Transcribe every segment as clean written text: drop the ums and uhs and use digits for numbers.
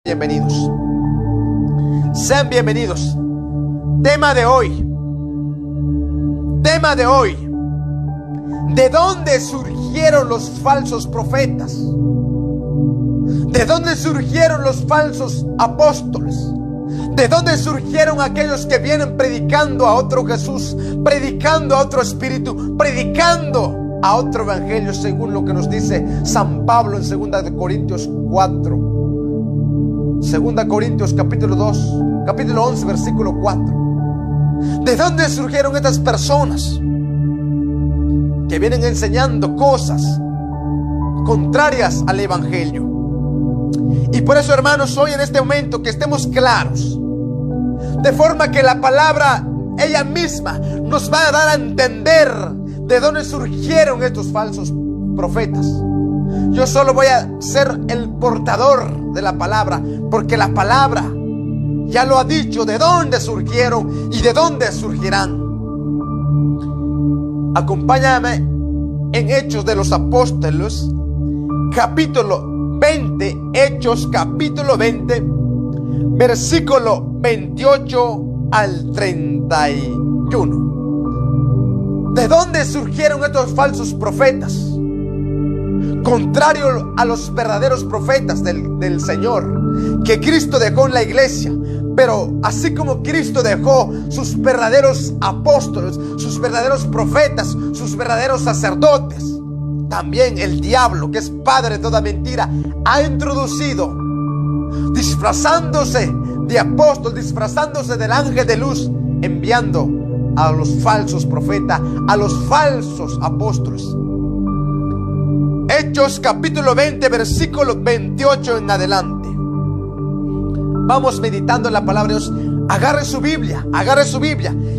Bienvenidos. Sean bienvenidos. Tema de hoy. ¿De dónde surgieron los falsos profetas? ¿De dónde surgieron los falsos apóstoles? ¿De dónde surgieron aquellos que vienen predicando a otro Jesús, predicando a otro espíritu, predicando a otro evangelio, según lo que nos dice San Pablo en 2 Corintios 4? 2 Corintios capítulo 11 versículo 4. ¿De dónde surgieron estas personas que vienen enseñando cosas contrarias al evangelio? Y por eso, hermanos, hoy en este momento que estemos claros, de forma que la palabra ella misma nos va a dar a entender de dónde surgieron estos falsos profetas. Yo solo voy a ser el portador de la palabra, porque la palabra ya lo ha dicho de dónde surgieron y de dónde surgirán. Acompáñame en Hechos de los Apóstoles, capítulo 20, Hechos capítulo 20, versículo 28 al 31. ¿De dónde surgieron estos falsos profetas? Contrario a los verdaderos profetas del Señor que Cristo dejó en la iglesia. Pero así como Cristo dejó sus verdaderos apóstoles, sus verdaderos profetas, sus verdaderos sacerdotes, también el diablo, que es padre de toda mentira, ha introducido, disfrazándose de apóstol, disfrazándose del ángel de luz, enviando a los falsos profetas, a los falsos apóstoles. Hechos capítulo 20 versículo 28 en adelante. Vamos meditando en la palabra de Dios. Agarre su Biblia.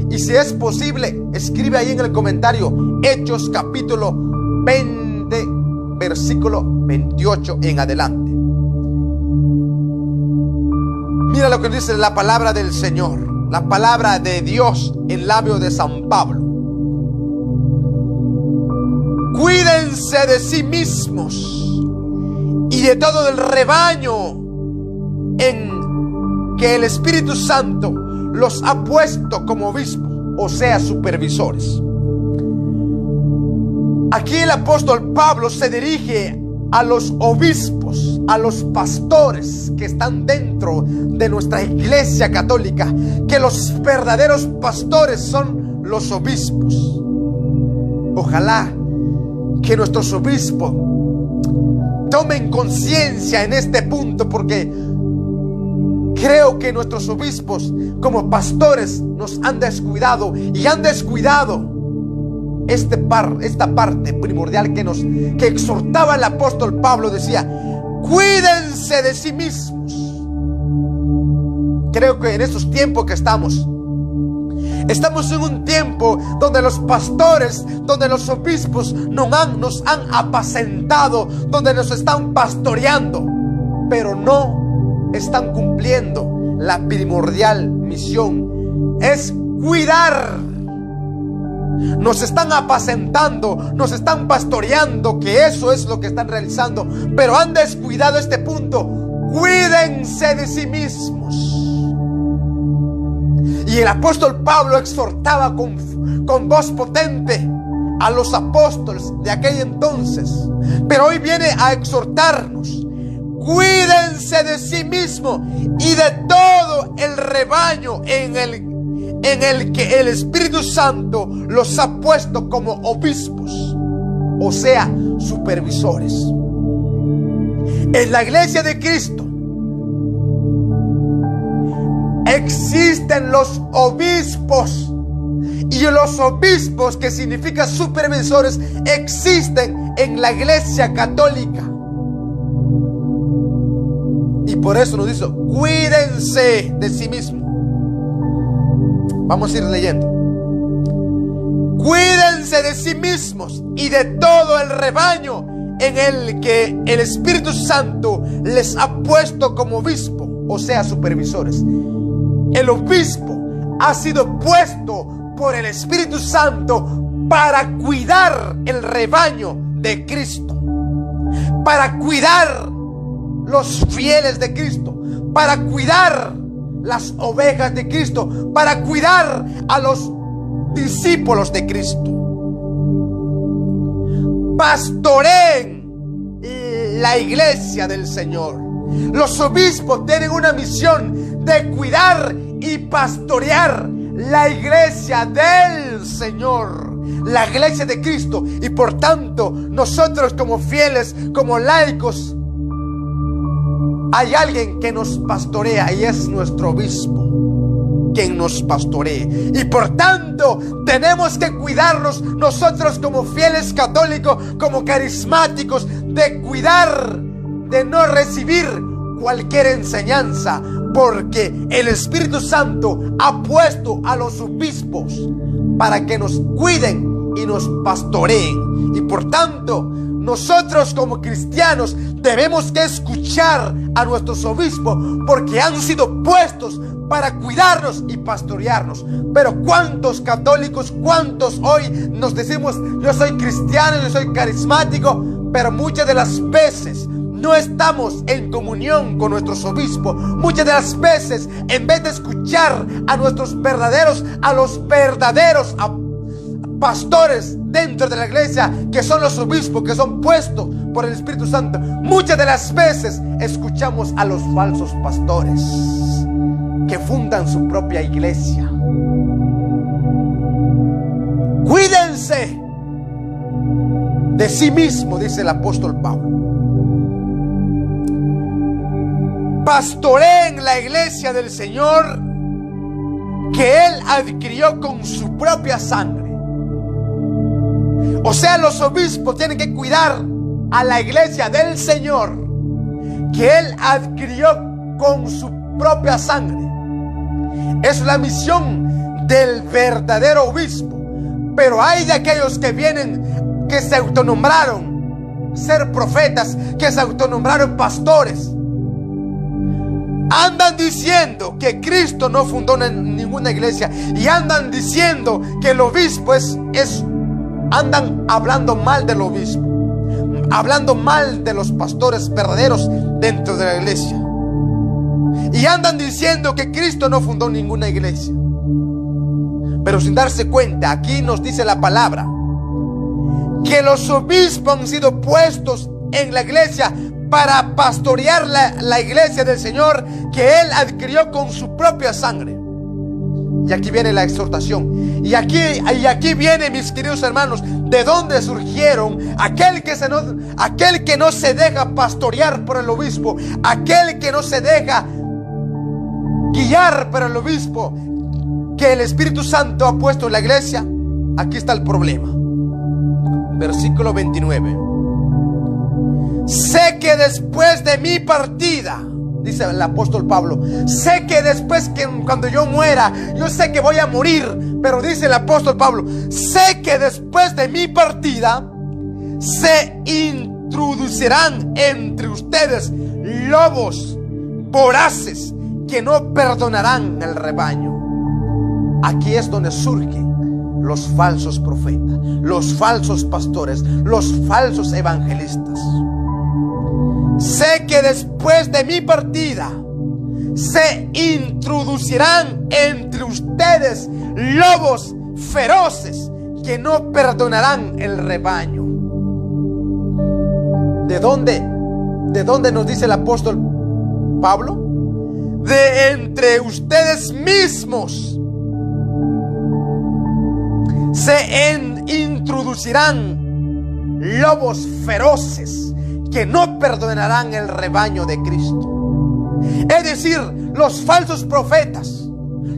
Y si es posible, escribe ahí en el comentario Hechos capítulo 20 versículo 28 en adelante. Mira lo que dice la palabra del Señor, la palabra de Dios en labio de San Pablo. Cuídense de sí mismos y de todo el rebaño en que el Espíritu Santo los ha puesto como obispos, o sea, supervisores. Aquí el apóstol Pablo se dirige a los obispos, a los pastores que están dentro de nuestra iglesia católica, que los verdaderos pastores son los obispos. Ojalá que nuestros obispos tomen conciencia en este punto, porque creo que nuestros obispos como pastores nos han descuidado y han descuidado esta parte primordial que exhortaba el apóstol Pablo. Decía: cuídense de sí mismos. Creo que en estos tiempos que estamos en un tiempo donde los pastores, donde los obispos nos han apacentado, donde nos están pastoreando, pero no están cumpliendo la primordial misión: es cuidar. Nos están apacentando, nos están pastoreando, que eso es lo que están realizando, pero han descuidado este punto. Cuídense de sí mismos. Y el apóstol Pablo exhortaba con voz potente a los apóstoles de aquel entonces, pero hoy viene a exhortarnos: cuídense de sí mismos y de todo el rebaño en el que el Espíritu Santo los ha puesto como obispos, o sea, supervisores. En la iglesia de Cristo existen los obispos, y los obispos, que significa supervisores, existen en la iglesia católica. Y por eso nos dice: cuídense de sí mismos. Vamos a ir leyendo. Cuídense de sí mismos y de todo el rebaño en el que el Espíritu Santo les ha puesto como obispo, o sea, supervisores. El obispo ha sido puesto por el Espíritu Santo para cuidar el rebaño de Cristo, para cuidar los fieles de Cristo, para cuidar las ovejas de Cristo, para cuidar a los discípulos de Cristo. Pastoreen la iglesia del Señor. Los obispos tienen una misión de cuidar y pastorear la iglesia del Señor, la iglesia de Cristo. Y por tanto, nosotros como fieles, como laicos, hay alguien que nos pastorea y es nuestro obispo quien nos pastoree. Y por tanto tenemos que cuidarnos nosotros como fieles católicos, como carismáticos, de cuidar de no recibir cualquier enseñanza, porque el Espíritu Santo ha puesto a los obispos para que nos cuiden y nos pastoreen. Y por tanto, nosotros como cristianos debemos que escuchar a nuestros obispos, porque han sido puestos para cuidarnos y pastorearnos. Pero ¿cuántos católicos, cuántos hoy nos decimos: yo soy cristiano, yo soy carismático? Pero muchas de las veces no estamos en comunión con nuestros obispos. Muchas de las veces, en vez de escuchar a nuestros verdaderos, a los verdaderos pastores dentro de la iglesia, que son los obispos, que son puestos por el Espíritu Santo, muchas de las veces escuchamos a los falsos pastores que fundan su propia iglesia. Cuídense de sí mismo, dice el apóstol Pablo. Pastoreen la iglesia del Señor, que Él adquirió con su propia sangre. O sea, los obispos tienen que cuidar a la iglesia del Señor, que Él adquirió con su propia sangre. Es la misión del verdadero obispo. Pero hay de aquellos que vienen, que se autonombraron ser profetas, que se autonombraron pastores. Andan diciendo que Cristo no fundó ninguna iglesia, y andan diciendo que el obispo andan hablando mal del obispo, hablando mal de los pastores verdaderos dentro de la iglesia, y andan diciendo que Cristo no fundó ninguna iglesia. Pero sin darse cuenta, aquí nos dice la palabra que los obispos han sido puestos en la iglesia para pastorear la iglesia del Señor, que Él adquirió con su propia sangre. Y aquí viene la exhortación. Y aquí viene, mis queridos hermanos, de dónde surgieron aquel que no se deja pastorear por el obispo, aquel que no se deja guiar por el obispo que el Espíritu Santo ha puesto en la iglesia. Aquí está el problema. Versículo 29. Sé que después de mi partida, dice el apóstol Pablo, sé que después, que cuando yo muera, yo sé que voy a morir, pero dice el apóstol Pablo, sé que después de mi partida se introducirán entre ustedes lobos voraces que no perdonarán el rebaño. Aquí es donde surgen los falsos profetas, los falsos pastores, los falsos evangelistas. Sé que después de mi partida se introducirán entre ustedes lobos feroces que no perdonarán el rebaño. ¿De dónde nos dice el apóstol Pablo? De entre ustedes mismos se introducirán lobos feroces que no perdonarán el rebaño de Cristo. Es decir, los falsos profetas,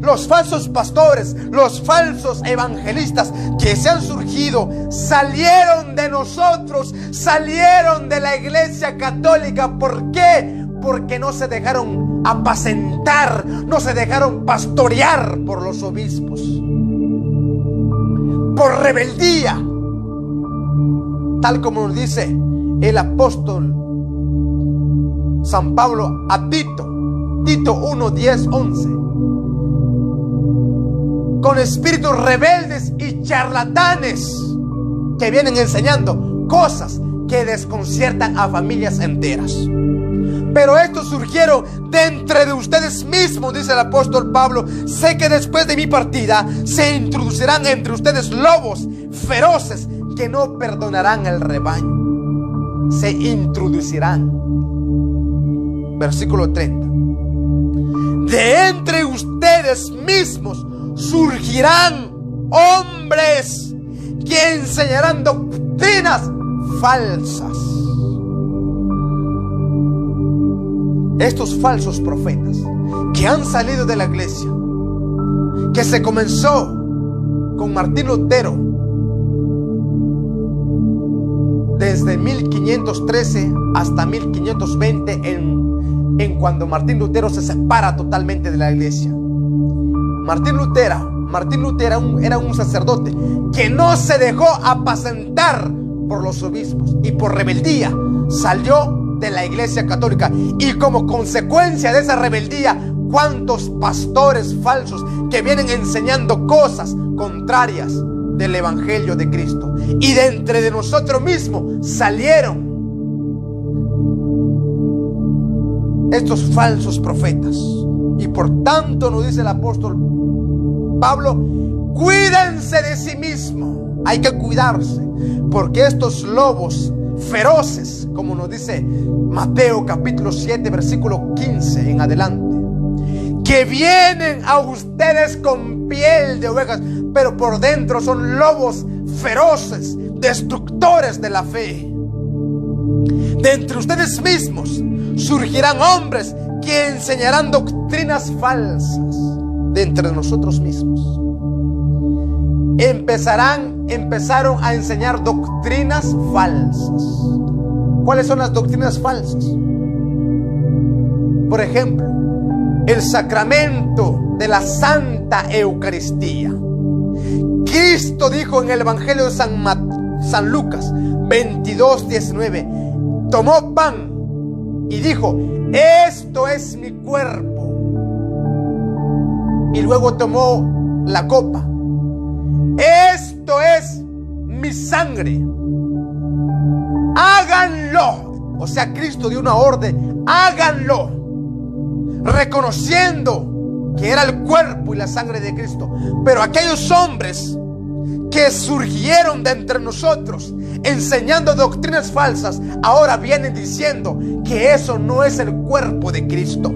los falsos pastores, los falsos evangelistas que se han surgido, salieron de nosotros, salieron de la iglesia católica. ¿Por qué? Porque no se dejaron apacentar, no se dejaron pastorear por los obispos, por rebeldía, tal como nos dice el apóstol San Pablo a Tito 1, 10, 11. Con espíritus rebeldes y charlatanes que vienen enseñando cosas que desconciertan a familias enteras. Pero estos surgieron de entre de ustedes mismos, dice el apóstol Pablo. Sé que después de mi partida se introducirán entre ustedes lobos feroces que no perdonarán el rebaño. Se introducirán. Versículo 30. De entre ustedes mismos surgirán hombres que enseñarán doctrinas falsas. Estos falsos profetas que han salido de la iglesia, que se comenzó con Martín Lutero desde 1513 hasta 1520, en cuando Martín Lutero se separa totalmente de la iglesia. Martín Lutero era un sacerdote que no se dejó apacentar por los obispos y por rebeldía salió de la iglesia católica, y como consecuencia de esa rebeldía, cuántos pastores falsos que vienen enseñando cosas contrarias del evangelio de Cristo, y de entre de nosotros mismos salieron estos falsos profetas. Y por tanto nos dice el apóstol Pablo: cuídense de sí mismo. Hay que cuidarse, porque estos lobos feroces, como nos dice Mateo capítulo 7 versículo 15 en adelante, que vienen a ustedes con piel de ovejas, pero por dentro son lobos feroces, destructores de la fe. De entre ustedes mismos surgirán hombres que enseñarán doctrinas falsas. De entre nosotros mismos empezaron a enseñar doctrinas falsas. ¿Cuáles son las doctrinas falsas? Por ejemplo, el sacramento de la Santa Eucaristía. Cristo dijo en el Evangelio de San Lucas 22:19, tomó pan y dijo: esto es mi cuerpo. Y luego tomó la copa: esto es mi sangre. Háganlo. O sea, Cristo dio una orden: háganlo, reconociendo que era el cuerpo y la sangre de Cristo. Pero aquellos hombres que surgieron de entre nosotros enseñando doctrinas falsas, ahora vienen diciendo que eso no es el cuerpo de Cristo,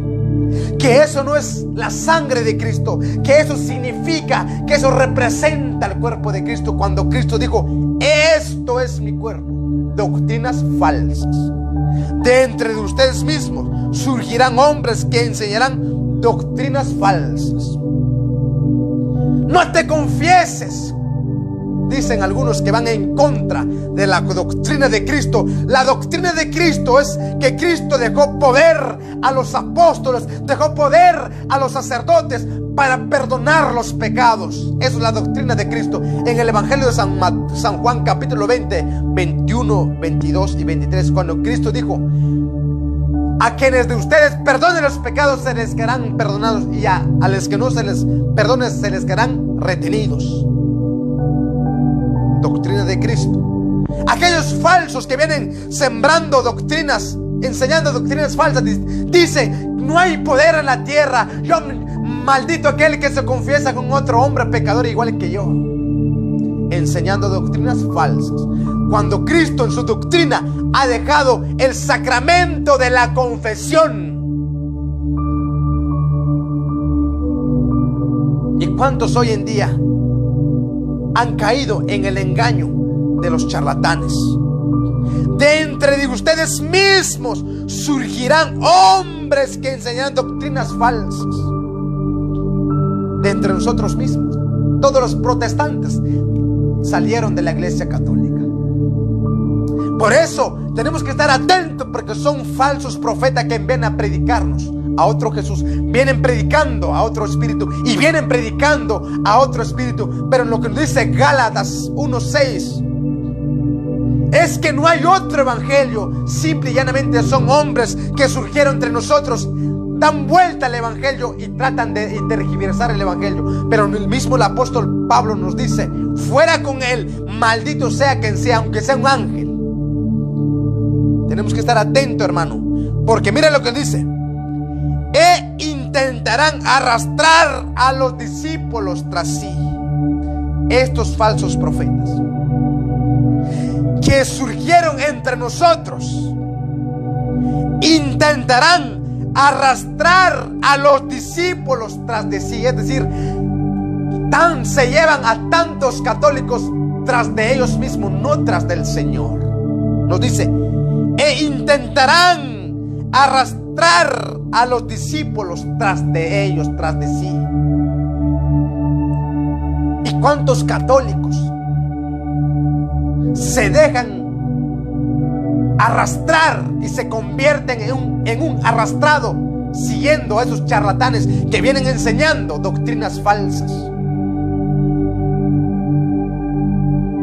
que eso no es la sangre de Cristo, que eso significa, que eso representa el cuerpo de Cristo, cuando Cristo dijo: esto es mi cuerpo. Doctrinas falsas. De entre de ustedes mismos surgirán hombres que enseñarán doctrinas falsas. No te confieses, dicen algunos que van en contra de la doctrina de Cristo. La doctrina de Cristo es que Cristo dejó poder a los apóstoles, dejó poder a los sacerdotes para perdonar los pecados. Eso es la doctrina de Cristo. En el Evangelio de San Juan capítulo 20, 21, 22 y 23, cuando Cristo dijo: a quienes de ustedes perdonen los pecados se les quedarán perdonados, y a los que no se les perdone se les quedarán retenidos. Doctrina de Cristo. Aquellos falsos que vienen sembrando doctrinas, enseñando doctrinas falsas, dicen: no hay poder en la tierra, maldito aquel que se confiesa con otro hombre pecador igual que yo. Enseñando doctrinas falsas, cuando Cristo en su doctrina ha dejado el sacramento de la confesión. ¿Y cuántos hoy en día han caído en el engaño de los charlatanes? De entre de ustedes mismos surgirán hombres que enseñarán doctrinas falsas. De entre nosotros mismos, todos los protestantes salieron de la iglesia católica. Por eso tenemos que estar atentos, porque son falsos profetas que vienen a predicarnos a otro Jesús, vienen predicando a otro espíritu y vienen predicando a otro espíritu. Pero en lo que nos dice Gálatas 1:6 es que no hay otro evangelio, simple y llanamente son hombres que surgieron entre nosotros, dan vuelta al evangelio y tratan de tergiversar el evangelio. Pero el mismo el apóstol Pablo nos dice: fuera con él, maldito sea quien sea, aunque sea un ángel. Tenemos que estar atentos, hermano, porque mira lo que dice: e intentarán arrastrar a los discípulos tras sí. Estos falsos profetas que surgieron entre nosotros intentarán arrastrar a los discípulos tras de sí. Es decir, se llevan a tantos católicos tras de ellos mismos, no tras del Señor. Nos dice: e intentarán arrastrar a los discípulos tras de ellos, tras de sí. ¿Y cuántos católicos se dejan arrastrar y se convierten en un arrastrado, siguiendo a esos charlatanes que vienen enseñando doctrinas falsas?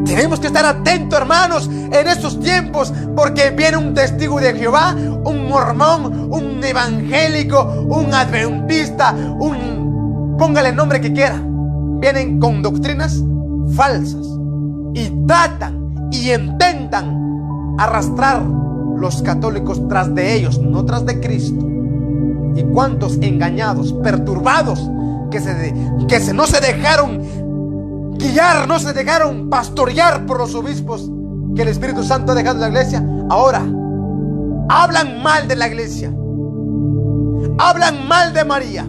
Tenemos que estar atentos, hermanos, en estos tiempos, porque viene un testigo de Jehová, un mormón, un evangélico, un adventista, póngale el nombre que quiera. Vienen con doctrinas falsas y tratan y intentan arrastrar los católicos tras de ellos, no tras de Cristo. Y cuántos engañados, perturbados, que no se dejaron guiar, no se dejaron pastorear por los obispos que el Espíritu Santo ha dejado en la iglesia. Ahora hablan mal de la iglesia, hablan mal de María,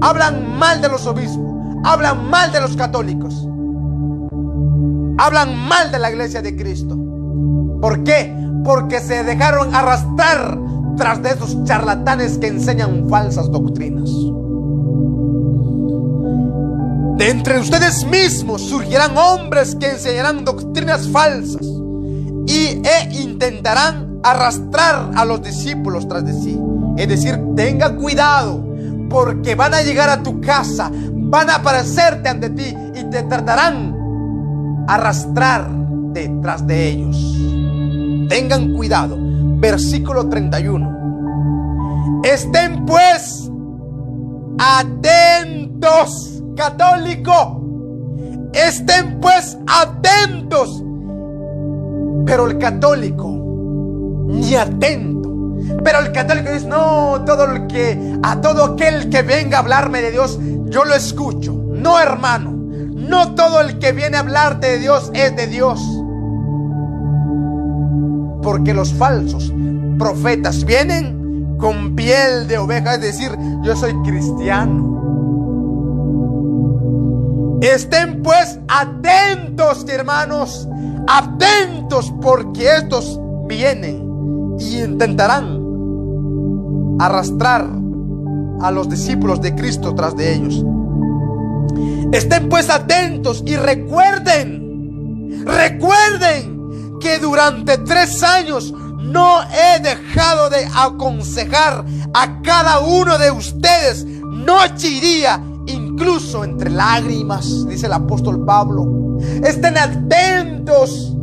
hablan mal de los obispos, hablan mal de los católicos, hablan mal de la iglesia de Cristo. ¿Por qué? Porque se dejaron arrastrar tras de esos charlatanes que enseñan falsas doctrinas. De entre ustedes mismos surgirán hombres que enseñarán doctrinas falsas e intentarán arrastrar a los discípulos tras de sí. Es decir, tenga cuidado, porque van a llegar a tu casa, van a aparecerte ante ti y te tratarán arrastrar detrás de ellos. Tengan cuidado. Versículo 31. Estén pues atentos, católico. Estén pues atentos. Pero el católico ni atento. Pero el católico dice: no, a todo aquel que venga a hablarme de Dios, yo lo escucho. No, hermano, no todo el que viene a hablarte de Dios es de Dios. Porque los falsos profetas vienen con piel de oveja, es decir, yo soy cristiano. Estén pues atentos, hermanos, atentos, porque estos vienen y intentarán arrastrar a los discípulos de Cristo tras de ellos. Estén pues atentos y recuerden que durante 3 años no he dejado de aconsejar a cada uno de ustedes noche y día, incluso entre lágrimas, dice el apóstol Pablo. Estén atentos,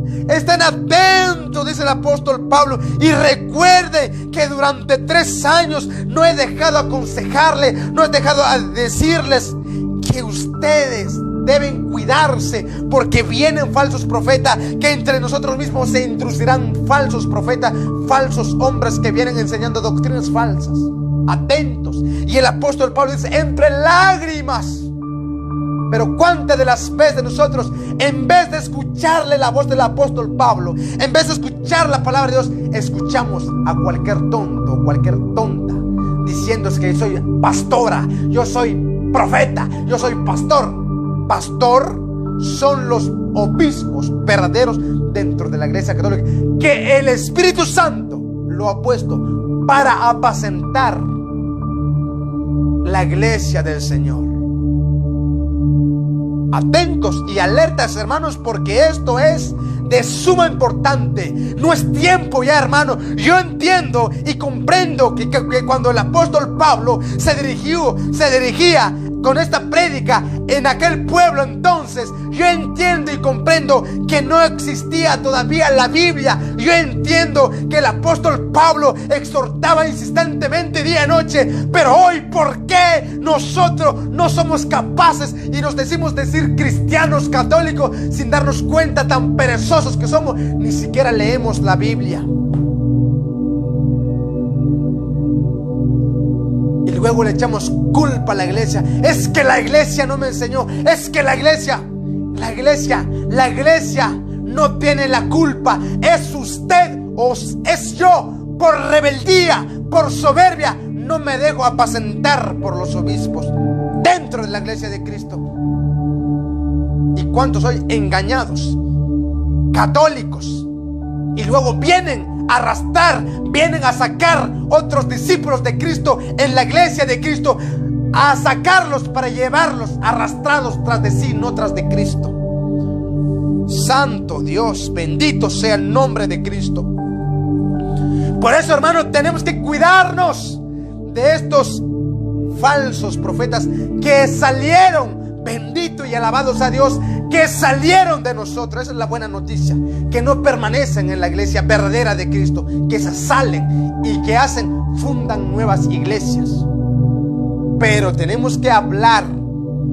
dice el apóstol Pablo, y recuerde que durante 3 años no he dejado de aconsejarle, no he dejado de decirles que ustedes deben cuidarse, porque vienen falsos profetas, que entre nosotros mismos se introducirán falsos profetas, falsos hombres que vienen enseñando doctrinas falsas. Atentos. Y el apóstol Pablo dice: entre lágrimas. Pero cuántas de las veces nosotros, en vez de escucharle la voz del apóstol Pablo, en vez de escuchar la palabra de Dios, escuchamos a cualquier tonto o cualquier tonta diciendo que soy pastora, yo soy profeta, yo soy pastor. Pastor son los obispos verdaderos dentro de la iglesia católica, que el Espíritu Santo lo ha puesto para apacentar la iglesia del Señor. Atentos y alertas, hermanos, porque esto es de suma importante. No es tiempo ya, hermano. Yo entiendo y comprendo que cuando el apóstol Pablo se dirigía con esta prédica en aquel pueblo, entonces yo entiendo y comprendo que no existía todavía la Biblia. Yo entiendo que el apóstol Pablo exhortaba insistentemente día y noche. Pero hoy, ¿por qué nosotros no somos capaces y nos decimos decir cristianos católicos sin darnos cuenta, tan perezosos que somos? Ni siquiera leemos la Biblia. luego le echamos culpa a la iglesia. Es que la iglesia no me enseñó. Es que la iglesia no tiene la culpa. Es usted o es yo. Por rebeldía, por soberbia, no me dejo apacentar por los obispos dentro de la iglesia de Cristo. ¿Y cuántos hoy engañados, católicos, y luego vienen a arrastrar, vienen a sacar otros discípulos de Cristo en la iglesia de Cristo, a sacarlos para llevarlos arrastrados tras de sí, no tras de Cristo? Santo Dios, bendito sea el nombre de Cristo. Por eso, hermanos, tenemos que cuidarnos de estos falsos profetas que salieron, bendito y alabado sea Dios, que salieron de nosotros. Esa es la buena noticia, que no permanecen en la iglesia verdadera de Cristo, que se salen y que fundan nuevas iglesias. Pero tenemos que hablar,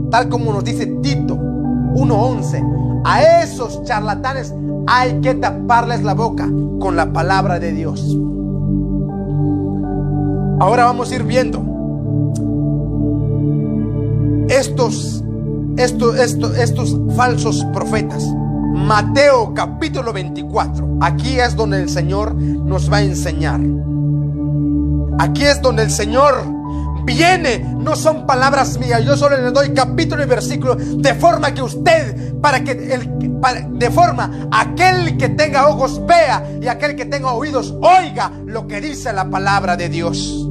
tal como nos dice Tito 1:11, a esos charlatanes hay que taparles la boca con la palabra de Dios. Ahora vamos a ir viendo estos falsos profetas. Mateo capítulo 24. Aquí es donde el Señor nos va a enseñar. Aquí es donde el Señor viene. No son palabras mías, yo solo le doy capítulo y versículo, de forma que usted, de forma aquel que tenga ojos vea y aquel que tenga oídos oiga lo que dice la palabra de Dios.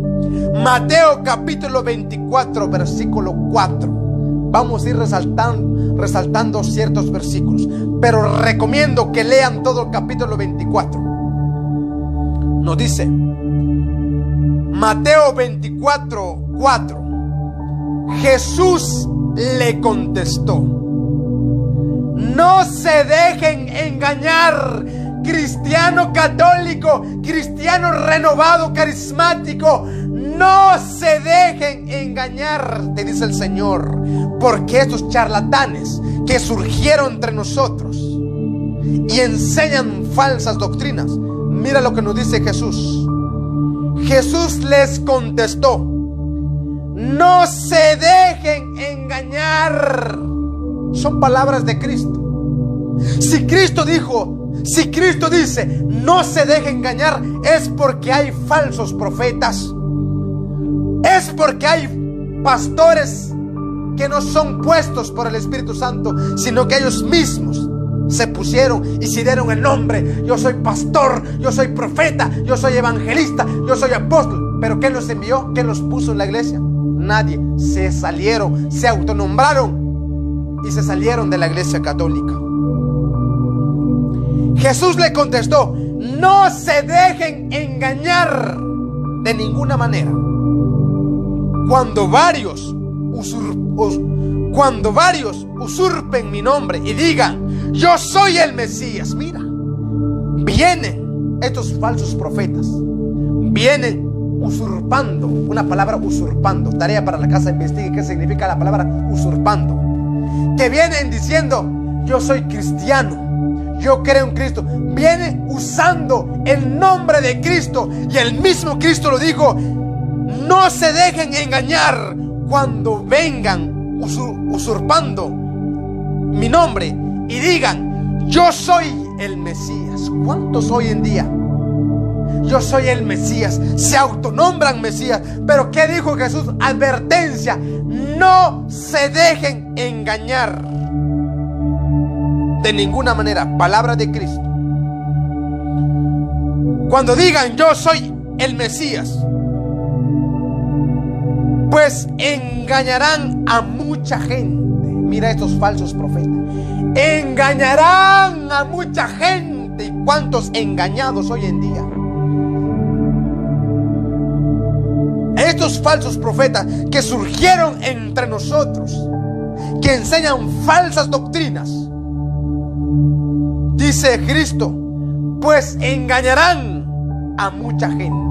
Mateo capítulo 24 versículo 4. Vamos a ir resaltando ciertos versículos, pero recomiendo que lean todo el capítulo 24. Nos dice Mateo 24:4. Jesús le contestó: no se dejen engañar, cristiano católico, cristiano renovado, carismático. No se dejen engañar, te dice el Señor, porque estos charlatanes que surgieron entre nosotros y enseñan falsas doctrinas. Mira lo que nos dice Jesús. Jesús les contestó: no se dejen engañar. Son palabras de Cristo. Si Cristo dice no se dejen engañar, es porque hay falsos profetas. Es porque hay pastores que no son puestos por el Espíritu Santo, sino que ellos mismos se pusieron y se dieron el nombre. Yo soy pastor, yo soy profeta, yo soy evangelista, yo soy apóstol. ¿Pero quién los envió? ¿Quién los puso en la iglesia? Nadie. Se salieron, se autonombraron y se salieron de la iglesia católica. Jesús le contestó: no se dejen engañar de ninguna manera. Cuando varios usurpen mi nombre y digan yo soy el Mesías. Mira, vienen estos falsos profetas, vienen usurpando. Una palabra usurpando, tarea para la casa, investigue qué significa la palabra usurpando. Que vienen diciendo yo soy cristiano, yo creo en Cristo. Vienen usando el nombre de Cristo, y el mismo Cristo lo dijo: no se dejen engañar. Cuando vengan usurpando mi nombre y digan yo soy el Mesías. ¿Cuántos hoy en día yo soy el Mesías se autonombran Mesías? Pero ¿qué dijo Jesús? Advertencia: no se dejen engañar de ninguna manera. Palabra de Cristo. Cuando digan yo soy el Mesías, pues engañarán a mucha gente. Mira estos falsos profetas. Engañarán a mucha gente. ¿Y cuántos engañados hoy en día? Estos falsos profetas que surgieron entre nosotros, que enseñan falsas doctrinas. Dice Cristo: pues engañarán a mucha gente.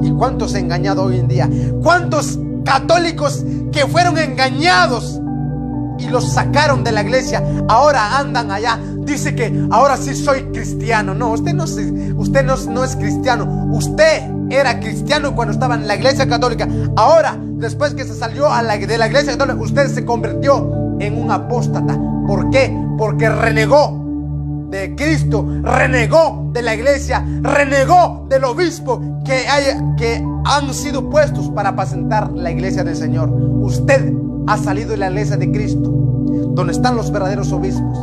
¿Y cuántos engañados hoy en día? ¿Cuántos católicos que fueron engañados y los sacaron de la iglesia ahora andan allá? Dice que ahora sí soy cristiano. No, usted no es cristiano. Usted era cristiano cuando estaba en la iglesia católica. Ahora, después que se salió de la iglesia católica, usted se convirtió en un apóstata. ¿Por qué? Porque renegó de Cristo, renegó de la iglesia, renegó del obispo que han sido puestos para apacentar la iglesia del Señor. Usted ha salido de la iglesia de Cristo, donde están los verdaderos obispos,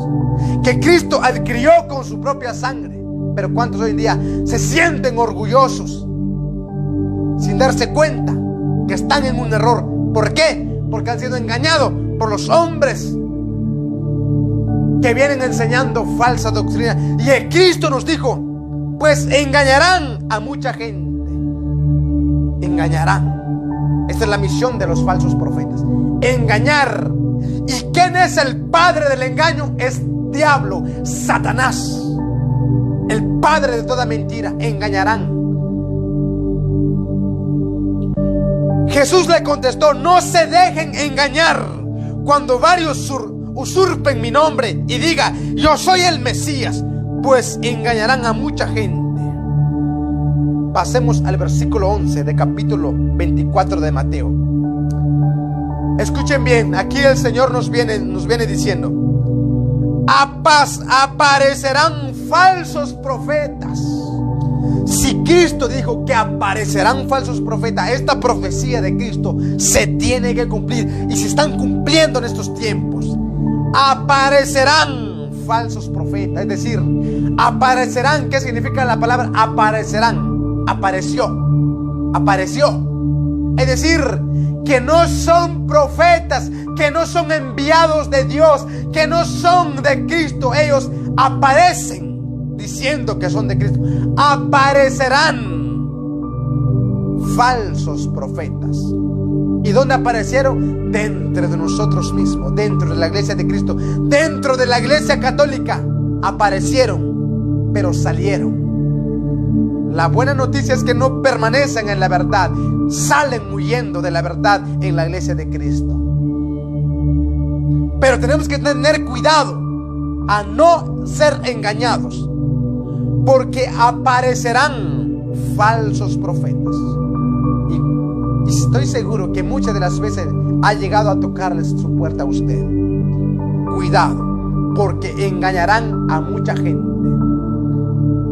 que Cristo adquirió con su propia sangre. Pero ¿cuántos hoy en día se sienten orgullosos sin darse cuenta que están en un error? ¿Por qué? Porque han sido engañados por los hombres que vienen enseñando falsa doctrina. Y el Cristo nos dijo, pues engañarán a mucha gente. Engañarán. Esta es la misión de los falsos profetas: engañar. ¿Y quién es el padre del engaño? Es diablo, Satanás, el padre de toda mentira. Engañarán. Jesús le contestó: no se dejen engañar. Cuando varios usurpen mi nombre y diga yo soy el Mesías, pues engañarán a mucha gente. Pasemos al versículo 11 de capítulo 24 de Mateo. Escuchen bien, aquí el Señor nos viene diciendo: aparecerán falsos profetas. Si Cristo dijo que aparecerán falsos profetas, esta profecía de Cristo se tiene que cumplir, y se están cumpliendo en estos tiempos. Aparecerán falsos profetas, es decir, aparecerán. ¿Qué significa la palabra aparecerán? Apareció. Es decir, que no son profetas, que no son enviados de Dios, que no son de Cristo. Ellos aparecen diciendo que son de Cristo. Aparecerán falsos profetas. ¿Y dónde aparecieron? Dentro de nosotros mismos, dentro de la iglesia de Cristo, dentro de la iglesia católica. Aparecieron, pero salieron. La buena noticia es que no permanecen en la verdad, salen huyendo de la verdad en la iglesia de Cristo. Pero tenemos que tener cuidado a no ser engañados, porque aparecerán falsos profetas. Y estoy seguro que muchas de las veces ha llegado a tocarles su puerta a usted. Cuidado, porque engañarán a mucha gente.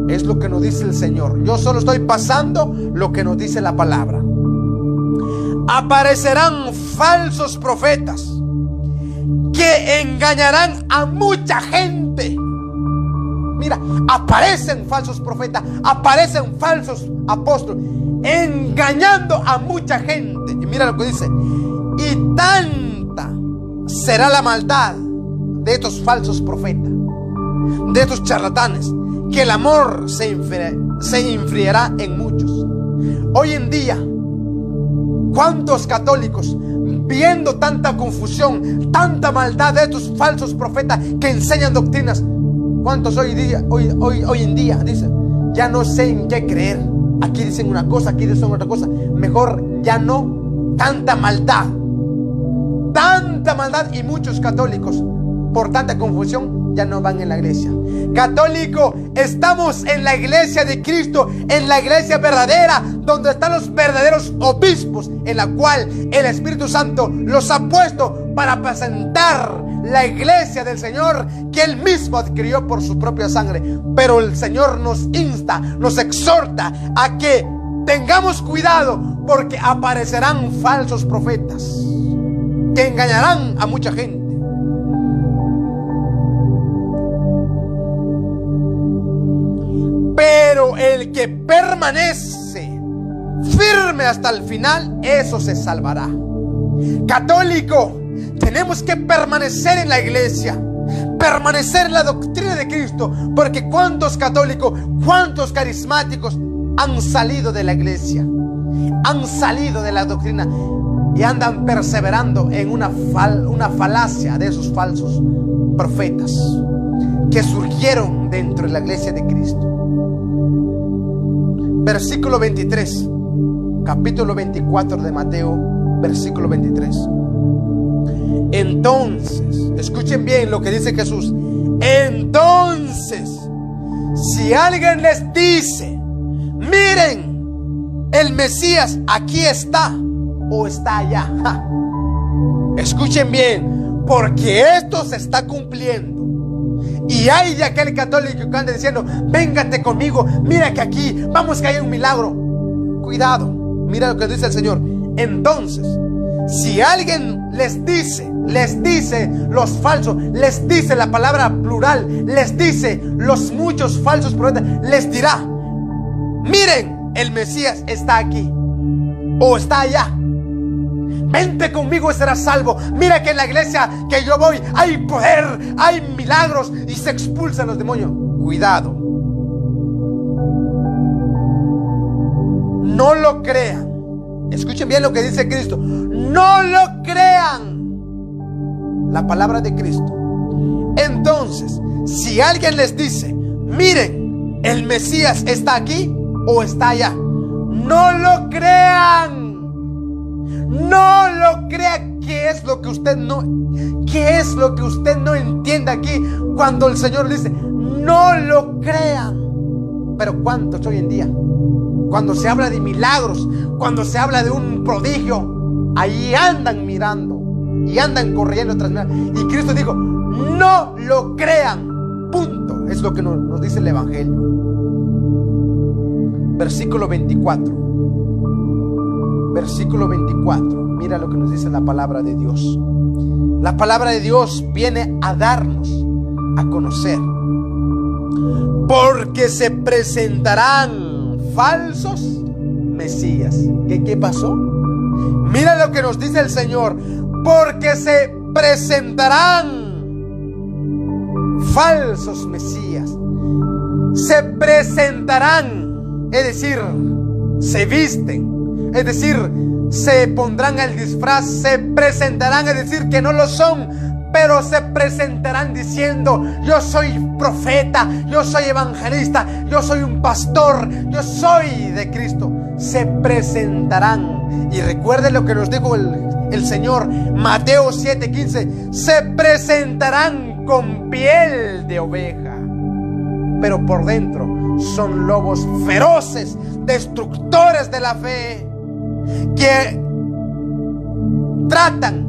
Es lo que nos dice el Señor. Yo solo estoy pasando lo que nos dice la palabra. Aparecerán falsos profetas que engañarán a mucha gente. Mira, aparecen falsos profetas, aparecen falsos apóstoles, engañando a mucha gente. Y mira lo que dice: y tanta será la maldad de estos falsos profetas, de estos charlatanes, que el amor se enfriará en muchos. Hoy en día, ¿cuántos católicos, viendo tanta confusión, tanta maldad de estos falsos profetas que enseñan doctrinas, cuántos hoy en día dicen: ya no sé en qué creer? Aquí dicen una cosa, aquí dicen otra cosa. Mejor ya no. Tanta maldad, y muchos católicos, por tanta confusión, ya no van en la iglesia. Católico, estamos en la iglesia de Cristo, en la iglesia verdadera, donde están los verdaderos obispos, en la cual el Espíritu Santo los ha puesto para apacentar la iglesia del Señor, que Él mismo adquirió por su propia sangre. Pero el Señor nos insta, nos exhorta a que tengamos cuidado, porque aparecerán falsos profetas que engañarán a mucha gente. Pero el que permanece firme hasta el final, eso se salvará. Católico, tenemos que permanecer en la iglesia, permanecer en la doctrina de Cristo, porque cuántos católicos, cuántos carismáticos han salido de la iglesia, han salido de la doctrina y andan perseverando en una falacia de esos falsos profetas que surgieron dentro de la iglesia de Cristo. Versículo 23, capítulo 24 de Mateo, versículo 23. Entonces, escuchen bien lo que dice Jesús. Entonces, si alguien les dice: miren, el Mesías aquí está o está allá. ¡Ja! Escuchen bien, porque esto se está cumpliendo. Y hay de aquel católico que anda diciendo: véngate conmigo, mira que aquí vamos, que hay un milagro. Cuidado, mira lo que dice el Señor. Entonces, si alguien les dice los falsos, les dice la palabra plural, les dice los muchos falsos profetas, les dirá: miren, el Mesías está aquí o está allá. Vente conmigo y serás salvo. Mira que en la iglesia que yo voy hay poder, hay milagros y se expulsan los demonios. Cuidado. No lo crean. Escuchen bien lo que dice Cristo. No lo crean. La palabra de Cristo. Entonces, si alguien les dice: miren, el Mesías está aquí o está allá, no lo crean. No lo crea. ¿Qué es lo que usted no entiende aquí cuando el Señor dice no lo crean? Pero ¿cuántos hoy en día, cuando se habla de milagros, cuando se habla de un prodigio, ahí andan mirando y andan corriendo tras mirar? Y Cristo dijo: no lo crean. Punto. Es lo que nos dice el Evangelio. Versículo 24. Versículo 24. Mira lo que nos dice la palabra de Dios. La palabra de Dios viene a darnos a conocer. Porque se presentarán falsos mesías. ¿Qué pasó? Mira lo que nos dice el Señor. Porque se presentarán falsos mesías. Se presentarán, es decir, se visten. Es decir, se pondrán el disfraz, se presentarán, es decir, que no lo son, pero se presentarán diciendo: yo soy profeta, yo soy evangelista, yo soy un pastor, yo soy de Cristo. Se presentarán. Y recuerden lo que nos dijo el Señor, Mateo 7:15: se presentarán con piel de oveja, pero por dentro son lobos feroces, destructores de la fe, que tratan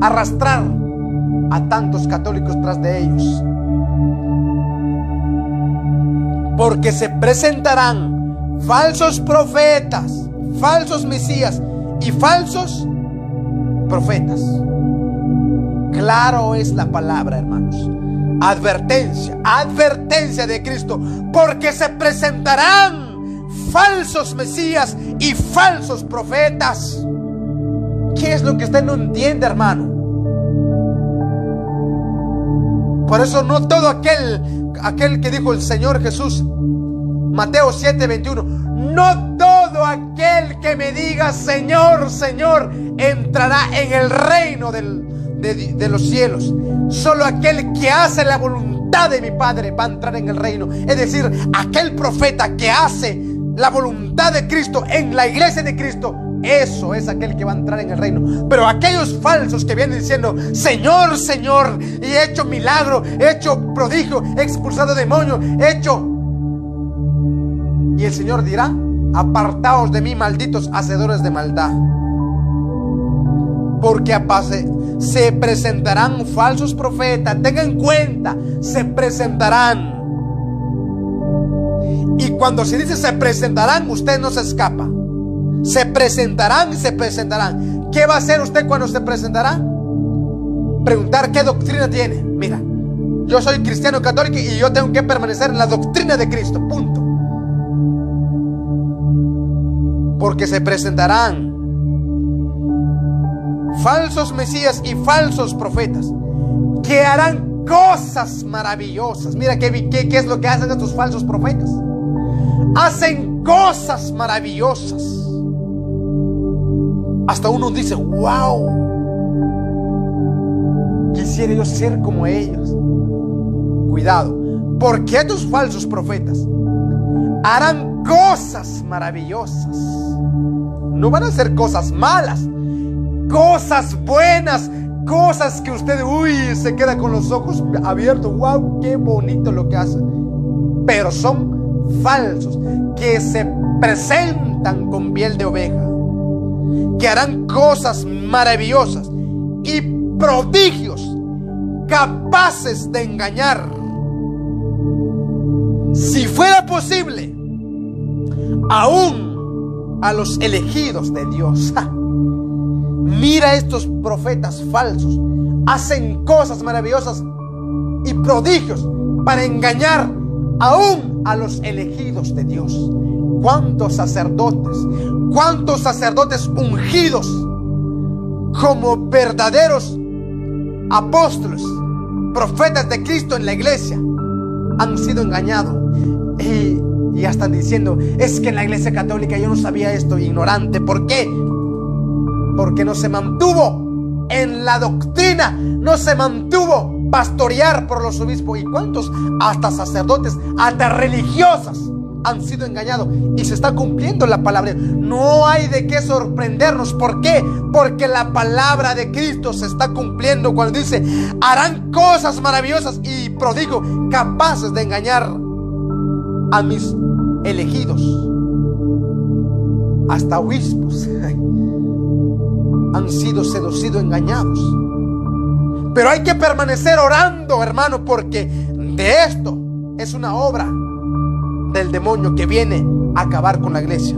arrastrar a tantos católicos tras de ellos. Porque se presentarán falsos profetas, falsos mesías y falsos profetas. Claro es la palabra, hermanos. Advertencia, advertencia de Cristo. Porque se presentarán falsos mesías y falsos profetas. ¿Qué es lo que usted no entiende, hermano? Por eso no todo aquel que dijo el Señor Jesús, Mateo 7:21, no todo aquel que me diga Señor, Señor, entrará en el reino de los cielos. Solo aquel que hace la voluntad de mi Padre va a entrar en el reino. Es decir, aquel profeta que hace la voluntad de Cristo en la iglesia de Cristo, eso es aquel que va a entrar en el reino. Pero aquellos falsos que vienen diciendo Señor, Señor, y he hecho milagro, he hecho prodigio, he expulsado demonios, he hecho... Y el Señor dirá: apartaos de mí, malditos hacedores de maldad. Porque se presentarán falsos profetas. Tengan en cuenta, se presentarán. Y cuando se dice se presentarán, usted no se escapa. Se presentarán y se presentarán. ¿Qué va a hacer usted cuando se presentará? Preguntar qué doctrina tiene. Mira, yo soy cristiano católico y yo tengo que permanecer en la doctrina de Cristo. Punto. Porque se presentarán falsos mesías y falsos profetas que harán cosas maravillosas. Mira qué es lo que hacen estos falsos profetas. Hacen cosas maravillosas. Hasta uno dice: wow, quisiera yo ser como ellos. Cuidado, porque estos falsos profetas harán cosas maravillosas. No van a hacer cosas malas, cosas buenas, cosas que usted, se queda con los ojos abiertos. Wow, qué bonito lo que hacen. Pero son falsos que se presentan con piel de oveja, que harán cosas maravillosas y prodigios capaces de engañar, si fuera posible, aún a los elegidos de Dios. Mira, estos profetas falsos hacen cosas maravillosas y prodigios para engañar aún a los elegidos de Dios. ¿Cuántos sacerdotes ungidos como verdaderos apóstoles, profetas de Cristo en la iglesia han sido engañados? Y ya están diciendo: es que en la iglesia católica yo no sabía esto, ignorante. ¿Por qué? Porque no se mantuvo en la doctrina, no se mantuvo pastorear por los obispos. ¿Y cuántos? Hasta sacerdotes, hasta religiosas han sido engañados, y se está cumpliendo la palabra. No hay de qué sorprendernos. ¿Por qué? Porque la palabra de Cristo se está cumpliendo cuando dice: harán cosas maravillosas y prodigios capaces de engañar a mis elegidos. Hasta obispos han sido seducidos, engañados. Pero hay que permanecer orando, hermano, porque de esto es una obra del demonio que viene a acabar con la iglesia.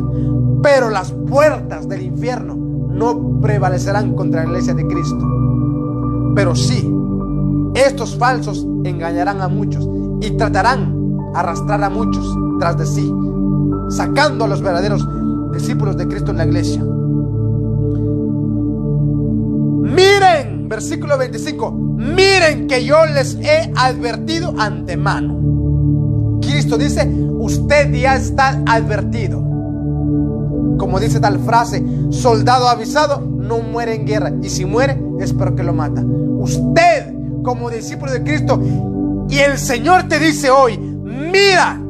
Pero las puertas del infierno no prevalecerán contra la iglesia de Cristo. Pero sí, estos falsos engañarán a muchos y tratarán de arrastrar a muchos tras de sí, sacando a los verdaderos discípulos de Cristo en la iglesia. Miren, versículo 25: miren que yo les he advertido antemano. Cristo dice: usted ya está advertido. Como dice tal frase: soldado avisado no muere en guerra, y si muere es porque lo mata. Usted, como discípulo de Cristo, y el Señor te dice hoy: mira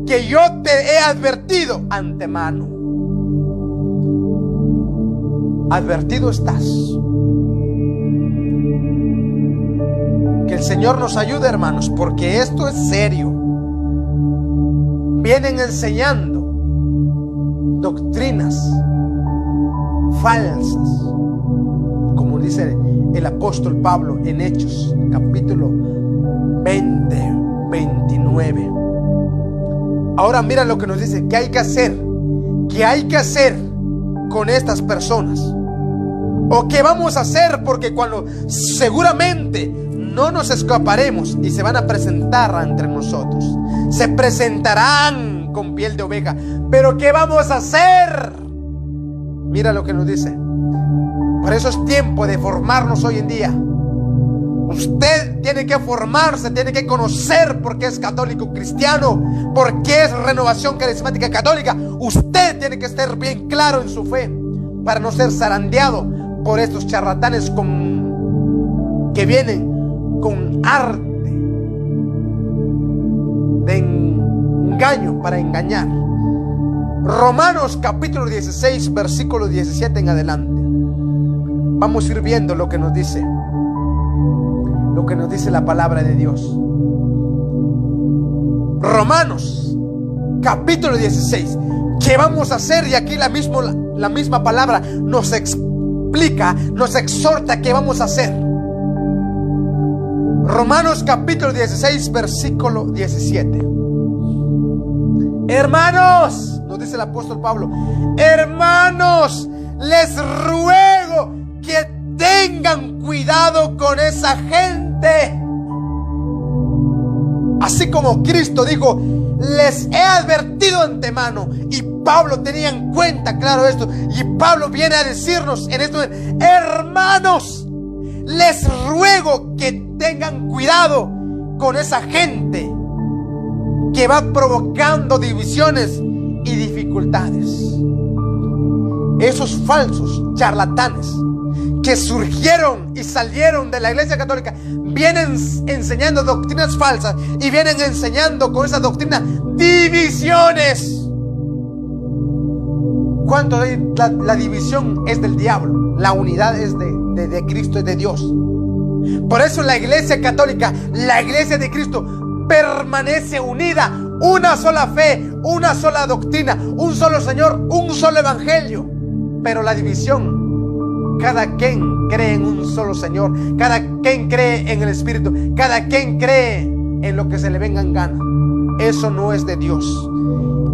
que yo te he advertido antemano. Advertido estás. Que el Señor nos ayude, hermanos, porque esto es serio. Vienen enseñando doctrinas falsas, como dice el apóstol Pablo en Hechos capítulo 29. Ahora mira lo que nos dice: ¿qué hay que hacer? ¿Qué hay que hacer con estas personas? ¿O qué vamos a hacer? Porque cuando seguramente no nos escaparemos y se van a presentar entre nosotros, se presentarán con piel de oveja. Pero ¿qué vamos a hacer? Mira lo que nos dice. Por eso es tiempo de formarnos hoy en día. Usted tiene que formarse, tiene que conocer por qué es católico cristiano, por qué es Renovación Carismática Católica. Usted tiene que estar bien claro en su fe para no ser zarandeado por estos charlatanes que vienen con arte de engaño para engañar. Romanos capítulo 16, versículo 17 en adelante. Vamos a ir viendo lo que nos dice la palabra de Dios. Romanos capítulo 16. ¿Qué vamos a hacer? Y aquí la misma palabra nos explica, nos exhorta qué vamos a hacer. Romanos capítulo 16, versículo 17. Hermanos, nos dice el apóstol Pablo: hermanos, les ruego que tengan cuidado con esa gente. Así como Cristo dijo: les he advertido antemano. Y Pablo tenía en cuenta, claro, esto. Y Pablo viene a decirnos en esto: hermanos, les ruego que tengan cuidado con esa gente que va provocando divisiones y dificultades. Esos falsos charlatanes que surgieron y salieron de la iglesia católica vienen enseñando doctrinas falsas y vienen enseñando con esa doctrina divisiones. ¿Cuánto la división es del diablo? La unidad es de Cristo, es de Dios. Por eso la iglesia católica, la iglesia de Cristo, permanece unida, una sola fe, una sola doctrina, un solo Señor, un solo evangelio. Pero la división, cada quien cree en un solo Señor, cada quien cree en el Espíritu, cada quien cree en lo que se le venga en gana. Eso no es de Dios.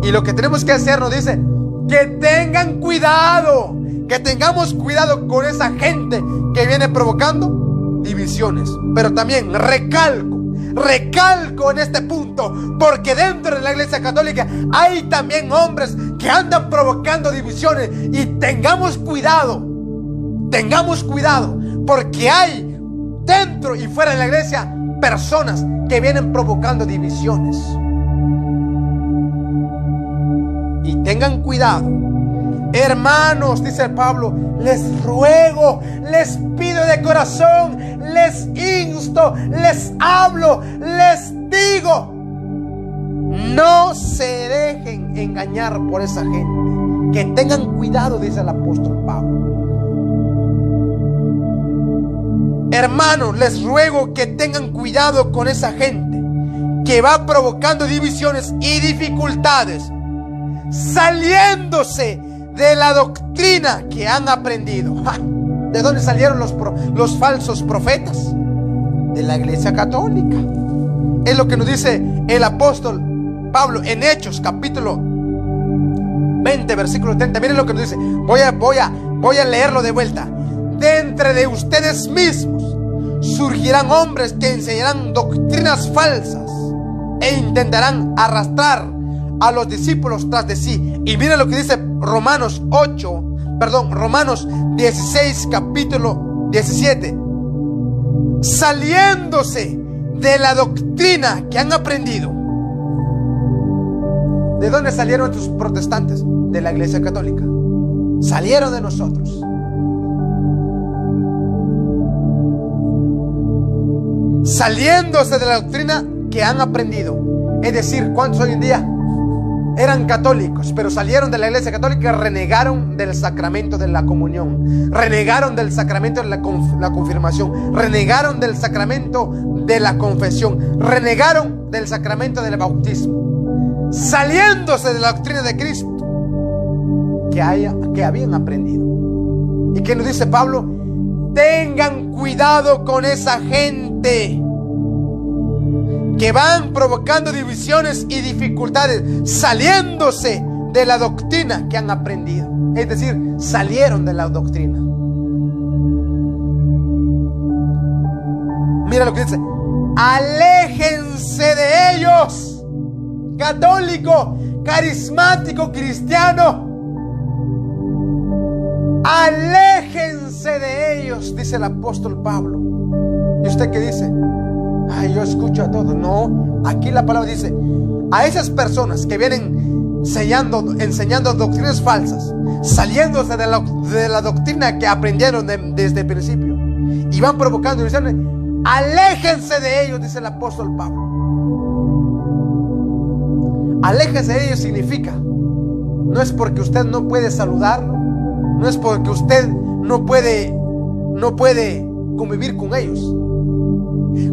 Y lo que tenemos que hacer, nos dice, que tengan cuidado, que tengamos cuidado con esa gente que viene provocando divisiones. Pero también recalco en este punto, porque dentro de la Iglesia Católica hay también hombres que andan provocando divisiones. Y tengamos cuidado, porque hay dentro y fuera de la iglesia personas que vienen provocando divisiones. Y tengan cuidado, hermanos, dice Pablo, les ruego, les pido de corazón, les insto, les hablo, les digo, no se dejen engañar por esa gente. Que tengan cuidado, dice el apóstol Pablo. Hermanos, les ruego que tengan cuidado con esa gente que va provocando divisiones y dificultades, saliéndose de la doctrina que han aprendido. ¿De dónde salieron los falsos profetas? De la Iglesia Católica. Es lo que nos dice el apóstol Pablo en Hechos capítulo 20 versículo 30. Miren lo que nos dice. Voy a leerlo de vuelta. De entre de ustedes mismos surgirán hombres que enseñarán doctrinas falsas e intentarán arrastrar a los discípulos tras de sí. Y miren lo que dice Romanos 16 capítulo 17. Saliéndose de la doctrina que han aprendido. ¿De dónde salieron estos protestantes? De la Iglesia Católica. Salieron de nosotros. Saliéndose de la doctrina que han aprendido. Es decir, ¿cuántos hoy en día eran católicos, pero salieron de la Iglesia Católica y renegaron del sacramento de la comunión, renegaron del sacramento de la confirmación, renegaron del sacramento de la confesión, renegaron del sacramento del bautismo, saliéndose de la doctrina de Cristo que habían aprendido? ¿Y qué nos dice Pablo? Tengan cuidado con esa gente que van provocando divisiones y dificultades, saliéndose de la doctrina que han aprendido. Es decir, salieron de la doctrina. Mira lo que dice: aléjense de ellos, católico, carismático, cristiano. Aléjense de ellos, dice el apóstol Pablo. ¿Y usted qué dice? Ay, yo escucho a todos. No, aquí la palabra dice: a esas personas que vienen enseñando doctrinas falsas, saliéndose de la doctrina que aprendieron desde el principio, y van provocando divisiones, aléjense de ellos, dice el apóstol Pablo. Aléjense de ellos significa, no es porque usted no puede saludarlo, no es porque usted no puede convivir con ellos.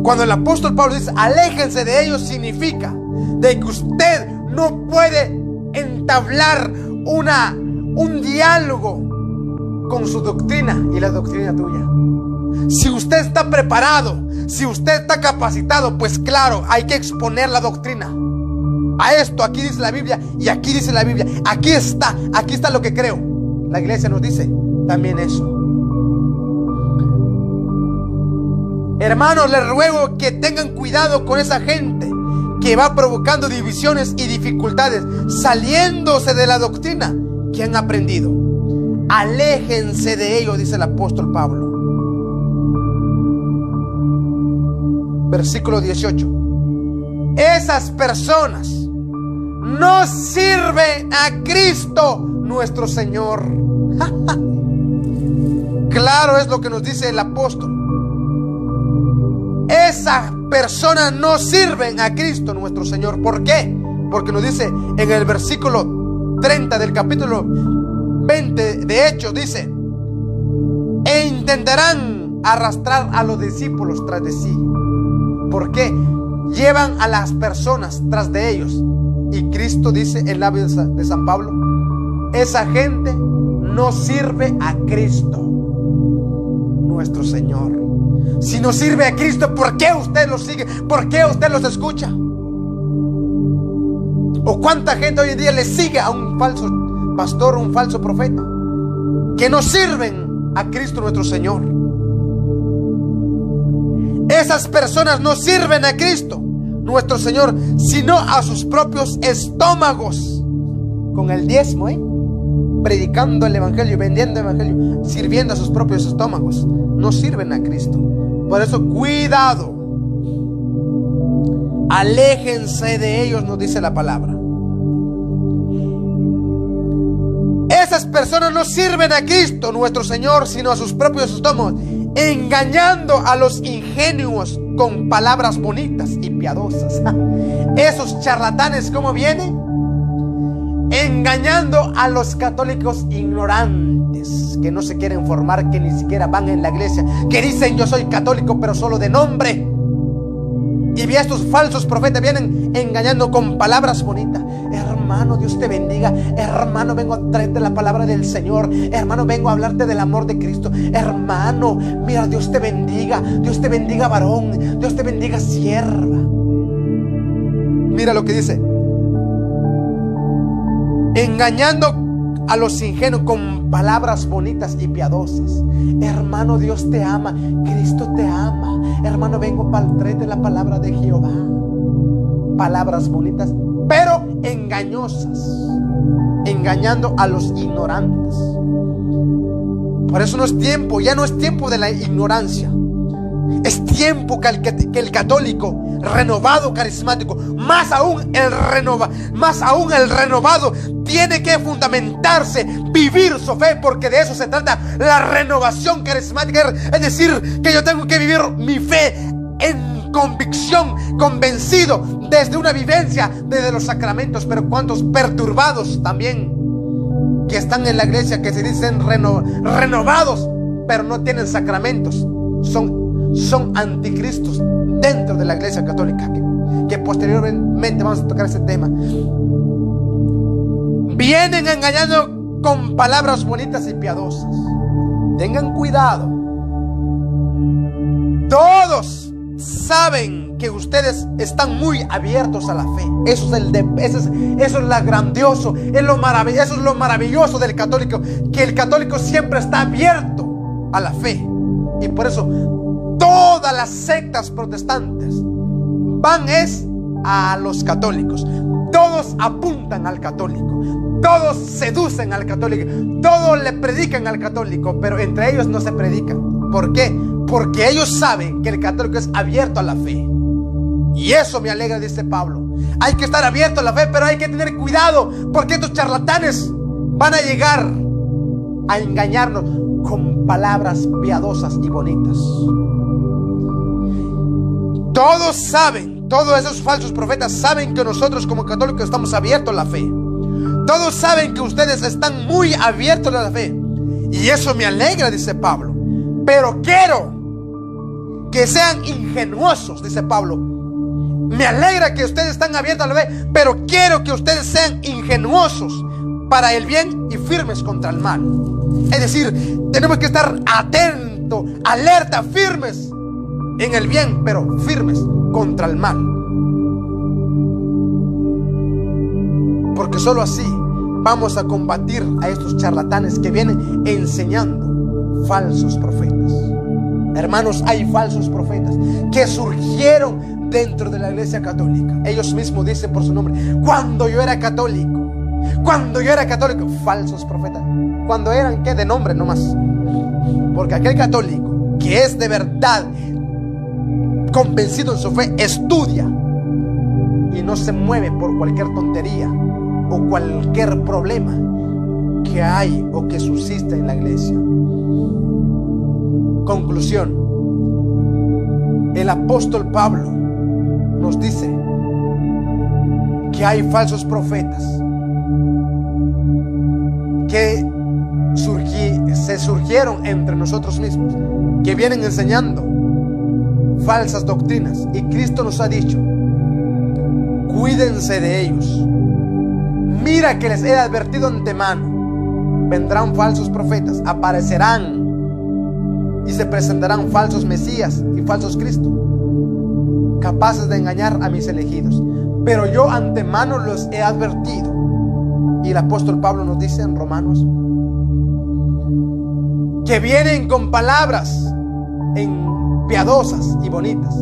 Cuando el apóstol Pablo dice aléjense de ellos, significa de que usted no puede entablar un diálogo con su doctrina y la doctrina tuya. Si usted está preparado, si usted está capacitado, pues claro, hay que exponer la doctrina. A esto, aquí dice la Biblia y aquí dice la Biblia. Aquí está lo que creo. La iglesia nos dice también eso. Hermanos, les ruego que tengan cuidado con esa gente que va provocando divisiones y dificultades, saliéndose de la doctrina que han aprendido. Aléjense de ellos, dice el apóstol Pablo. Versículo 18. Esas personas no sirven a Cristo nuestro Señor. Claro, es lo que nos dice el apóstol. Esas personas no sirven a Cristo nuestro Señor. ¿Por qué? Porque nos dice en el versículo 30 del capítulo 20 de Hechos, dice: e intentarán arrastrar a los discípulos tras de sí. ¿Por qué? llevan a las personas tras de ellos. Y Cristo dice en labios de San Pablo: esa gente no sirve a Cristo, nuestro Señor. Si no sirve a Cristo, ¿por qué usted los sigue? ¿Por qué usted los escucha? ¿O cuánta gente hoy en día le sigue a un falso pastor, un falso profeta, que no sirven a Cristo nuestro Señor? Esas personas no sirven a Cristo nuestro Señor, sino a sus propios estómagos, con el diezmo, predicando el evangelio, vendiendo el evangelio, sirviendo a sus propios estómagos. No sirven a Cristo. Por eso, cuidado, aléjense de ellos, nos dice la palabra. Esas personas no sirven a Cristo nuestro Señor, sino a sus propios estómagos, engañando a los ingenuos con palabras bonitas y piadosas. Esos charlatanes, ¿cómo vienen? Engañando a los católicos ignorantes, que no se quieren formar, que ni siquiera van en la iglesia, que dicen yo soy católico pero solo de nombre. Y vi a estos falsos profetas vienen engañando con palabras bonitas. Hermano, Dios te bendiga. Hermano, vengo a traerte la palabra del Señor. Hermano, vengo a hablarte del amor de Cristo. Hermano, mira, Dios te bendiga. Dios te bendiga, varón. Dios te bendiga, sierva. Mira lo que dice: engañando a los ingenuos con palabras bonitas y piadosas. Hermano, Dios te ama, Cristo te ama. Hermano, vengo para traerte la palabra de Jehová. Palabras bonitas, pero engañosas, engañando a los ignorantes. Por eso no es tiempo, ya no es tiempo de la ignorancia. Es tiempo que el católico renovado, carismático, más aún el renovado, tiene que fundamentarse, vivir su fe, porque de eso se trata la renovación carismática. Es decir, que yo tengo que vivir mi fe en convicción, convencido, desde una vivencia, desde los sacramentos. Pero cuántos perturbados también que están en la iglesia, que se dicen renovados, pero no tienen sacramentos, son anticristos dentro de la iglesia católica, que posteriormente vamos a tocar ese tema. Vienen engañando con palabras bonitas y piadosas. Tengan cuidado. Todos saben que ustedes están muy abiertos a la fe. Eso es lo grandioso, eso es lo maravilloso del católico, que el católico siempre está abierto a la fe. Y por eso todas las sectas protestantes van a los católicos. Todos apuntan al católico, todos seducen al católico, todos le predican al católico, pero entre ellos no se predican. ¿Por qué? Porque ellos saben que el católico es abierto a la fe. Y eso me alegra, dice Pablo. Hay que estar abierto a la fe, pero hay que tener cuidado, porque estos charlatanes van a llegar a engañarnos con palabras piadosas y bonitas. Todos saben, todos esos falsos profetas saben que nosotros como católicos estamos abiertos a la fe. Todos saben que ustedes están muy abiertos a la fe. Y eso me alegra, dice Pablo. Pero quiero que sean ingenuosos, dice Pablo. Me alegra que ustedes están abiertos a la fe, pero quiero que ustedes sean ingenuosos para el bien y firmes contra el mal. Es decir, tenemos que estar atentos, alerta, firmes en el bien, pero firmes contra el mal. Porque solo así vamos a combatir a estos charlatanes que vienen enseñando falsos profetas. Hermanos, hay falsos profetas que surgieron dentro de la iglesia católica. Ellos mismos dicen por su nombre: cuando yo era católico, falsos profetas. Cuando eran, ¿qué? De nombre nomás. Porque aquel católico que es de verdad convencido en su fe, estudia y no se mueve por cualquier tontería o cualquier problema que hay o que subsiste en la iglesia. Conclusión: el apóstol Pablo nos dice que hay falsos profetas que se surgieron entre nosotros mismos, que vienen enseñando falsas doctrinas. Y Cristo nos ha dicho Cuídense de ellos. Mira que les he advertido antemano. Vendrán falsos profetas, aparecerán y se presentarán falsos mesías y falsos cristos, capaces de engañar a mis elegidos. Pero yo antemano los he advertido. Y el apóstol Pablo nos dice en Romanos que vienen con palabras piadosas y bonitas,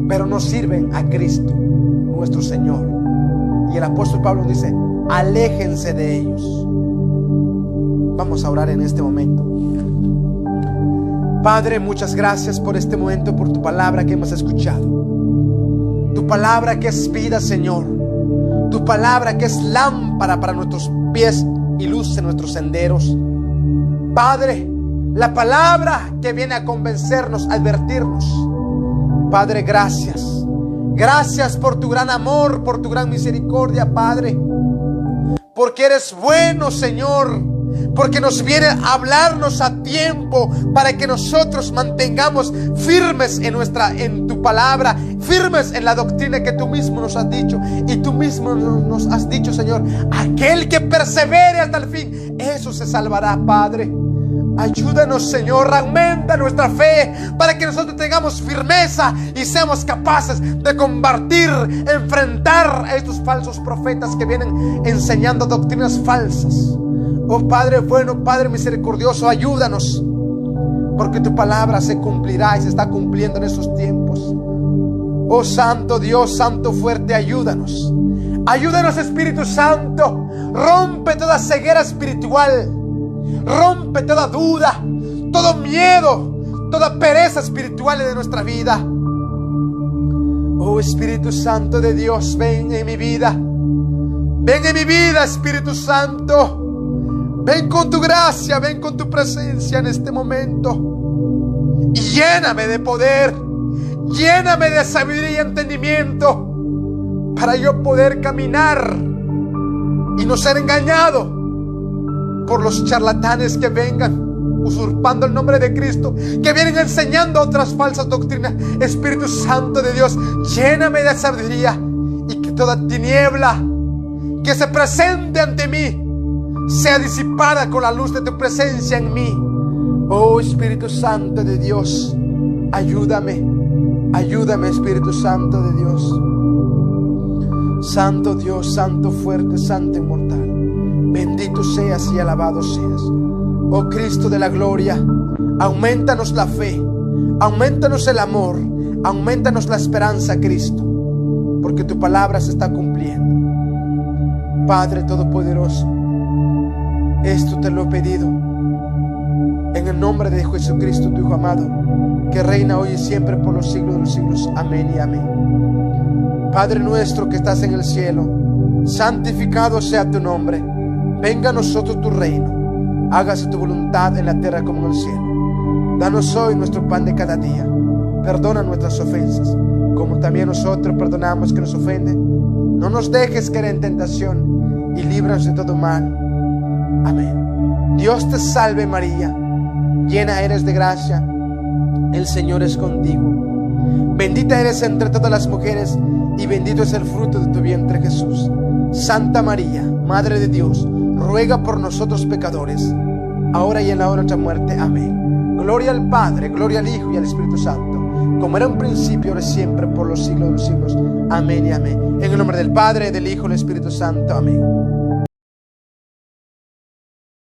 pero no sirven a Cristo, nuestro Señor. Y el apóstol Pablo dice: aléjense de ellos. Vamos a orar en este momento. Padre, muchas gracias por este momento, por tu palabra que hemos escuchado. Tu palabra que es vida, Señor. Tu palabra que es lámpara para nuestros pies y luz en nuestros senderos. Padre, la palabra que viene a convencernos, a advertirnos. Padre, gracias. Gracias por tu gran amor, por tu gran misericordia, Padre. Porque eres bueno, Señor. Porque nos viene a hablarnos a tiempo para que nosotros mantengamos firmes en tu palabra, firmes en la doctrina que tú mismo nos has dicho. Y tú mismo nos has dicho, Señor, aquel que persevere hasta el fin, eso se salvará, Padre. Ayúdanos, Señor, aumenta nuestra fe para que nosotros tengamos firmeza y seamos capaces de combatir, enfrentar a estos falsos profetas que vienen enseñando doctrinas falsas. Oh Padre bueno, Padre misericordioso, ayúdanos, porque tu palabra se cumplirá y se está cumpliendo en estos tiempos. Oh Santo Dios, Santo fuerte, ayúdanos. Ayúdanos, Espíritu Santo. Rompe toda ceguera espiritual. Rompe toda duda, todo miedo, toda pereza espiritual de nuestra vida. Oh Espíritu Santo de Dios, ven en mi vida. Ven en mi vida, Espíritu Santo. Ven con tu gracia, ven con tu presencia en este momento. Y lléname de poder, lléname de sabiduría y entendimiento, para yo poder caminar y no ser engañado por los charlatanes que vengan usurpando el nombre de Cristo, que vienen enseñando otras falsas doctrinas. Espíritu Santo de Dios, lléname de sabiduría, y que toda tiniebla que se presente ante mí sea disipada con la luz de tu presencia en mí. Oh Espíritu Santo de Dios, ayúdame, ayúdame, Espíritu Santo de Dios. Santo Dios, Santo fuerte, Santo inmortal, bendito seas y alabado seas. Oh Cristo de la gloria, aumentanos la fe, aumentanos el amor, aumentanos la esperanza, Cristo, porque tu palabra se está cumpliendo. Padre Todopoderoso, esto te lo he pedido en el nombre de Jesucristo, tu Hijo amado, que reina hoy y siempre por los siglos de los siglos. Amén y amén. Padre nuestro que estás en el cielo, santificado sea tu nombre. Venga a nosotros tu reino. Hágase tu voluntad en la tierra como en el cielo. Danos hoy nuestro pan de cada día. Perdona nuestras ofensas, como también nosotros perdonamos que nos ofenden. No nos dejes caer en tentación, y líbranos de todo mal. Amén. Dios te salve María, llena eres de gracia, el Señor es contigo. Bendita eres entre todas las mujeres, y bendito es el fruto de tu vientre Jesús. Santa María, Madre de Dios, ruega por nosotros pecadores, ahora y en la hora de nuestra muerte. Amén. Gloria al Padre, gloria al Hijo y al Espíritu Santo, como era en principio, ahora y siempre, por los siglos de los siglos. Amén y amén. En el nombre del Padre, del Hijo y del Espíritu Santo. Amén.